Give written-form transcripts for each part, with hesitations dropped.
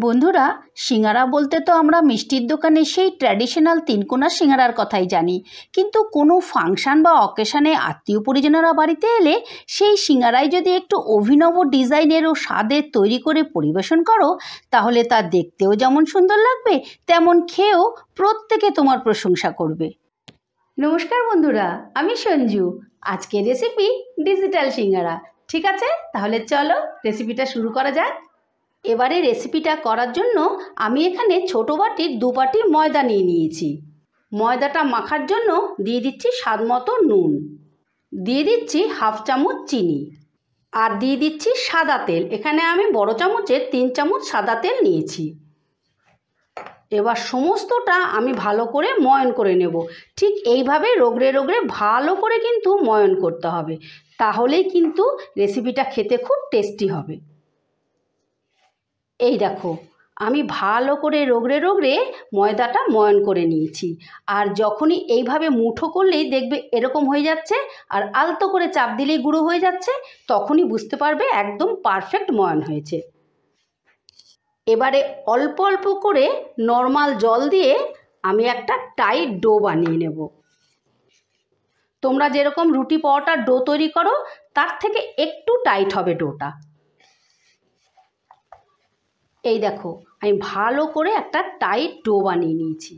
বন্ধুরা, সিঙ্গারা বলতে তো আমরা মিষ্টির দোকানে সেই ট্র্যাডিশনাল তিনকোনা সিঙ্গারার কথাই জানি, কিন্তু কোনো ফাংশন বা অকেশনে আত্মীয় পরিজনেরা বাড়িতে এলে সেই সিঙ্গারাই যদি একটু অভিনব ডিজাইনের ও স্বাদের তৈরি করে পরিবেশন করো, তাহলে তা দেখতেও যেমন সুন্দর লাগবে, তেমন খেয়েও প্রত্যেকে তোমার প্রশংসা করবে। নমস্কার বন্ধুরা, আমি সঞ্জু। আজকের রেসিপি ডিজিটাল সিঙ্গারা। ঠিক আছে, তাহলে চলো রেসিপিটা শুরু করা যাক। এবারে রেসিপিটা করার জন্য আমি এখানে ছোটো বাটির 2 বাটি ময়দা নিয়ে নিয়েছি। ময়দাটা মাখার জন্য দিয়ে দিচ্ছি স্বাদ মতো নুন, দিয়ে দিচ্ছি হাফ চামচ চিনি, আর দিয়ে দিচ্ছি সাদা তেল। এখানে আমি বড় চামচের 3 চামচ সাদা তেল নিয়েছি। এবার সমস্তটা আমি ভালো করে ময়ন করে নেব। ঠিক এইভাবে রগড়ে রগড়ে ভালো করে কিন্তু ময়ন করতে হবে, তাহলেই কিন্তু রেসিপিটা খেতে খুব টেস্টি হবে। এই দেখো, আমি ভালো করে রগড়ে রগড়ে ময়দাটা ময়ন করে নিয়েছি। আর যখনই এইভাবে মুঠো করলেই দেখবে এরকম হয়ে যাচ্ছে, আর আলতো করে চাপ দিলেই গুঁড়ো হয়ে যাচ্ছে, তখনই বুঝতে পারবে একদম পারফেক্ট ময়ন হয়েছে। এবারে অল্প অল্প করে নর্মাল জল দিয়ে আমি একটা টাইট ডো বানিয়ে নেব। তোমরা যেরকম রুটি পরোটার ডো তৈরি করো তার থেকে একটু টাইট হবে ডোটা। এই দেখো, আমি ভালো করে একটা টাইট ডো বানিয়ে নিয়েছি।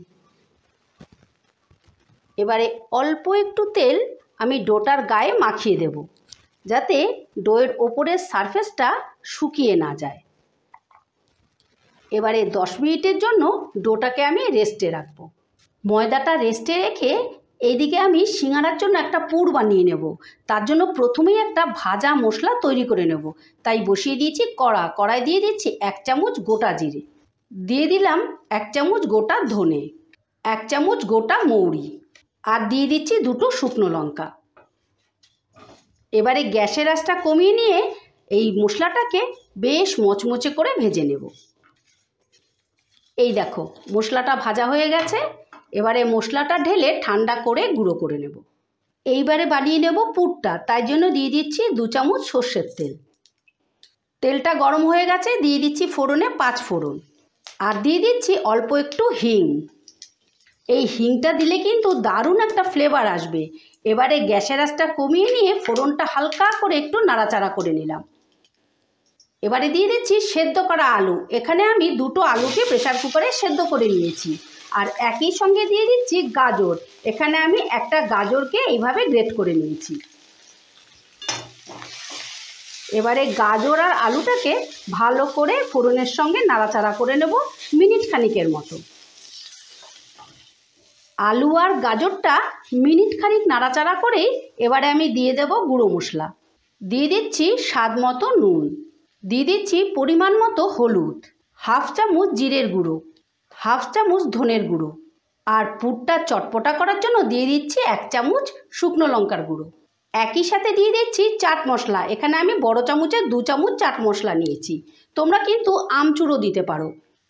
এবারে অল্প একটু তেল আমি ডোটার গায়ে মাখিয়ে দেব, যাতে ডোয়ের ওপরের সারফেসটা শুকিয়ে না যায়। এবারে 10 মিনিটের জন্য ডোটাকে আমি রেস্টে রাখবো। ময়দাটা রেস্টে রেখে এইদিকে আমি সিঙ্গারার জন্য একটা পুর বানিয়ে নেব। তার জন্য প্রথমেই একটা ভাজা মশলা তৈরি করে নেব। তাই বসিয়ে দিয়েছি কড়াই দিয়ে দিচ্ছি 1 চামচ গোটা জিরে, দিয়ে দিলাম 1 চামচ গোটা ধনে, 1 চামচ গোটা মৌরি, আর দিয়ে দিচ্ছি 2টো শুকনো লঙ্কা। এবারে গ্যাসের আঁচটা কমিয়ে নিয়ে এই মশলাটাকে বেশ মচমচে করে ভেজে নেব। এই দেখো, মশলাটা ভাজা হয়ে গেছে। এবারে মশলাটা ঢেলে ঠান্ডা করে গুঁড়ো করে নেব। এইবারে বানিয়ে নেব পুরটা, তাই জন্য দিয়ে দিচ্ছি 2 চামচ সর্ষের তেল। তেলটা গরম হয়ে গেছে, দিয়ে দিচ্ছি ফোড়নে 5 ফোড়ন, আর দিয়ে দিচ্ছি অল্প একটু হিং। এই হিংটা দিলে কিন্তু দারুণ একটা ফ্লেভার আসবে। এবারে গ্যাসের আঁচটা কমিয়ে নিয়ে ফোড়নটা হালকা করে একটু নাড়াচাড়া করে নিলাম। এবারে দিয়ে দিচ্ছি সেদ্ধ করা আলু। এখানে আমি 2টো আলুকে প্রেসার কুকারে সেদ্ধ করে নিয়েছি। আর একই সঙ্গে দিয়ে দিচ্ছি গাজর। এখানে আমি একটা গাজরকে এইভাবে গ্রেট করে নিয়েছি। এবারে গাজর আর আলুটাকে ভালো করে ফোড়নের সঙ্গে নাড়াচাড়া করে নেব মিনিট খানিকের মতো। আলু আর গাজরটা মিনিট খানিক নাড়াচাড়া করেই এবারে আমি দিয়ে দেব গুঁড়ো মশলা। দিয়ে দিচ্ছি স্বাদ মতো নুন, দিয়ে দিচ্ছি পরিমাণ মতো হলুদ, হাফ চামচ জিরের গুঁড়ো, হাফ চামচ ধনের গুঁড়ো, আর পুরটা চটপটা করার জন্য দিয়ে দিচ্ছি 1 চামচ শুকনো লঙ্কার গুঁড়ো। একই সাথে দিয়ে দিচ্ছি চাট মশলা। এখানে আমি বড় চামচের 2 চামচ চাট মশলা নিয়েছি। তোমরা কিন্তু আমচুরও দিতে পারো।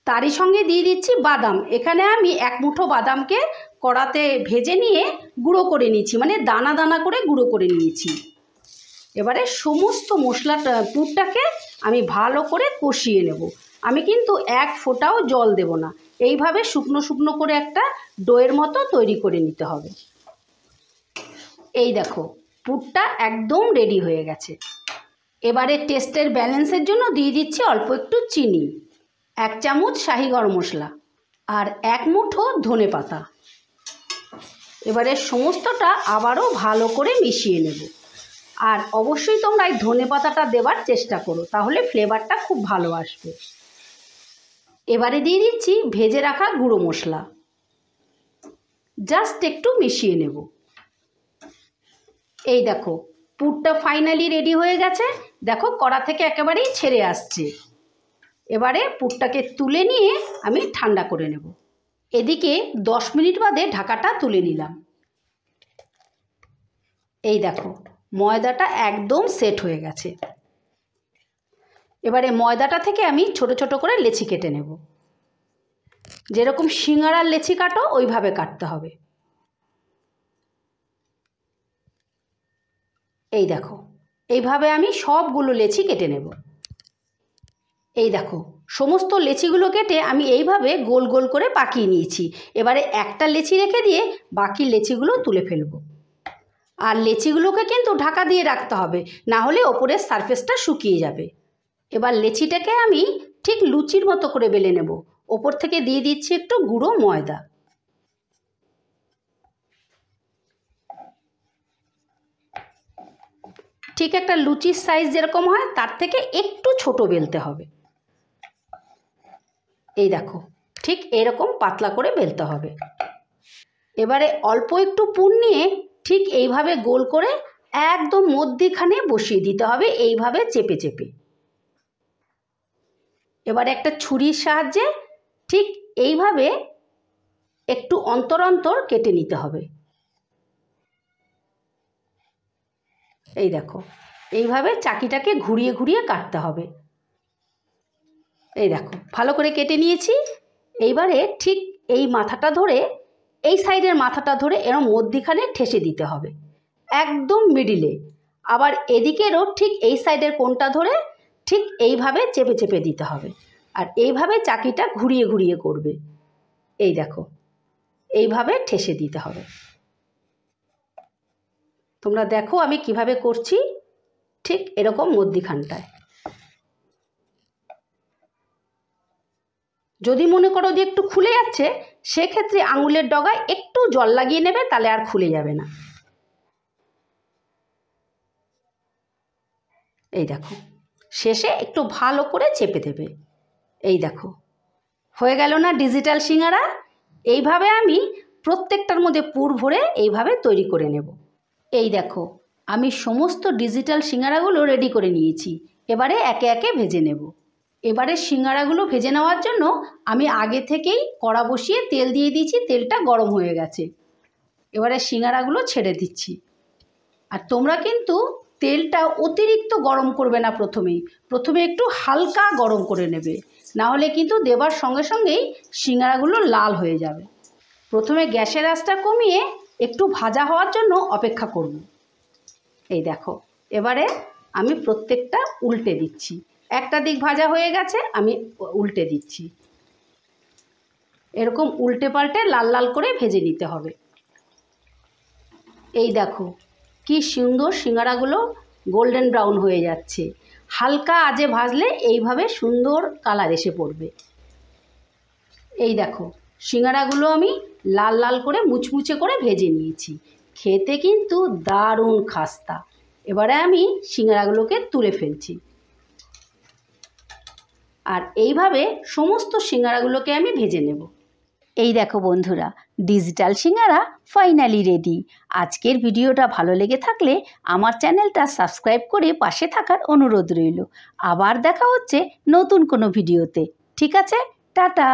তারই সঙ্গে দিয়ে দিচ্ছি বাদাম। এখানে আমি 1 মুঠো বাদামকে কড়াতে ভেজে নিয়ে গুঁড়ো করে নিয়েছি, মানে দানা দানা করে গুঁড়ো করে নিয়েছি। এবারে সমস্ত মশলাটা পুরটাকে আমি ভালো করে কষিয়ে নেব। আমি কিন্তু 1 ফোঁটাও জল দেব না। এইভাবে শুকনো শুকনো করে একটা ডোয়ের মতো তৈরি করে নিতে হবে। এই দেখো, পুরটা একদম রেডি হয়ে গেছে। এবারে টেস্টের ব্যালেন্সের জন্য দিয়ে দিচ্ছি অল্প একটু চিনি, 1 চামচ শাহি গরম মশলা, আর 1 মুঠো ধনে পাতা। এবারে সমস্তটা আবারও ভালো করে মিশিয়ে নেব। আর অবশ্যই তোমরা এই ধনে পাতাটা দেওয়ার চেষ্টা করো, তাহলে ফ্লেভারটা খুব ভালো আসবে। এবারে দিয়ে দিচ্ছি ভেজে রাখা গুঁড়ো মশলা, জাস্ট একটু মিশিয়ে নেব। এই দেখো, পুরটা ফাইনালি রেডি হয়ে গেছে। দেখো, কড়া থেকে একেবারেই ছেড়ে আসছে। এবারে পুরটাকে তুলে নিয়ে আমি ঠান্ডা করে নেব। এদিকে 10 মিনিট বাদে ঢাকাটা তুলে নিলাম। এই দেখো, ময়দাটা একদম সেট হয়ে গেছে। এবারে ময়দাটা থেকে আমি ছোট ছোট করে লেচি কেটে নেব। যেরকম সিঙ্গারার লেচি কাটো ওইভাবে কাটতে হবে। এই দেখো, এইভাবে আমি সবগুলো লেচি কেটে নেব। এই দেখো, সমস্ত লেচিগুলো কেটে আমি এইভাবে গোল গোল করে পাকিয়ে নিয়েছি। এবারে একটা লেচি রেখে দিয়ে বাকি লেচিগুলো তুলে ফেলবো। আর লেচিগুলোকে কিন্তু ঢাকা দিয়ে রাখতে হবে, না হলে ওপরের সারফেসটা শুকিয়ে যাবে। এবার লেচিটাকে আমি ঠিক লুচির মতো করে বেলে নেব। ওপর থেকে দিয়ে দিচ্ছি একটু গুঁড়ো ময়দা। ঠিক একটা লুচির সাইজ যেরকম হয় তার থেকে একটু ছোট বেলতে হবে। এই দেখো, ঠিক এরকম পাতলা করে বেলতে হবে। এবারে অল্প একটু পুর নিয়ে ঠিক এইভাবে গোল করে একদম মধ্যিখানে বসিয়ে দিতে হবে, এইভাবে চেপে চেপে। এবারে একটা ছুরির সাহায্যে ঠিক এইভাবে একটু অন্তর অন্তর কেটে নিতে হবে। এই দেখো, এইভাবে চাকিটাকে ঘুরিয়ে ঘুরিয়ে কাটতে হবে। এই দেখো, ভালো করে কেটে নিয়েছি। এইবারে ঠিক এই মাথাটা ধরে, এই সাইডের মাথাটা ধরে এরকম মধ্যিখানে ঠেসে দিতে হবে, একদম মিডিলে। আবার এদিকেরও ঠিক এই সাইডের কোণটা ধরে ঠিক এইভাবে চেপে চেপে দিতে হবে। আর এইভাবে চাকিটা ঘুরিয়ে ঘুরিয়ে করবে। এই দেখো, এইভাবে ঠেসে দিতে হবে। তোমরা দেখো আমি কিভাবে করছি, ঠিক এরকম মধ্যিখানটায়। যদি মনে করো যে একটু খুলে যাচ্ছে, সেক্ষেত্রে আঙুলের ডগায় একটু জল লাগিয়ে নেবে, তাহলে আর খুলে যাবে না। এই দেখো, শেষে একটু ভালো করে চেপে দেবে। এই দেখো, হয়ে গেল না ডিজিটাল সিঙ্গারা। এইভাবে আমি প্রত্যেকটার মধ্যে পুর ভরে এইভাবে তৈরি করে নেব। এই দেখো, আমি সমস্ত ডিজিটাল সিঙ্গারাগুলো রেডি করে নিয়েছি। এবারে একে একে ভেজে নেব। এবারে সিঙ্গারাগুলো ভেজে নেওয়ার জন্য আমি আগে থেকেই কড়া বসিয়ে তেল দিয়ে দিয়েছি, তেলটা গরম হয়ে গেছে। এবারে সিঙ্গারাগুলো ছেড়ে দিচ্ছি। আর তোমরা কিন্তু তেলটা অতিরিক্ত গরম করবে না, প্রথমে একটু হালকা গরম করে নেবে, না হলে কিন্তু দেবার সঙ্গে সঙ্গেই সিঙ্গারাগুলো লাল হয়ে যাবে। প্রথমে গ্যাসের আঁচটা কমিয়ে একটু ভাজা হওয়ার জন্য অপেক্ষা করব। এই দেখো, এবারে আমি প্রত্যেকটা উল্টে দিচ্ছি। একটা দিক ভাজা হয়ে গেছে, আমি উল্টে দিচ্ছি। এরকম উল্টে পাল্টে লাল লাল করে ভেজে নিতে হবে। এই দেখো, কি সুন্দর সিঙ্গারাগুলো গোল্ডেন ব্রাউন হয়ে যাচ্ছে। হালকা আজে ভাজলে এইভাবে সুন্দর কালার এসে পড়বে। এই দেখো, সিঙ্গারাগুলো আমি লাল লাল করে মুচমুচে করে ভেজে নিয়েছি। খেতে কিন্তু দারুণ খাস্তা। এবারে আমি সিঙ্গারাগুলোকে তুলে ফেলছি। আর এইভাবে সমস্ত সিঙ্গারাগুলোকে আমি ভেজে নেব। এই দেখো বন্ধুরা, ডিজিটাল সিঙ্গারা ফাইনালি রেডি। আজকের ভিডিওটা ভালো লেগে থাকলে আমার চ্যানেলটা সাবস্ক্রাইব করে পাশে থাকার অনুরোধ রইল। আবার দেখা হচ্ছে নতুন কোনো ভিডিওতে। ঠিক আছে, টাটা।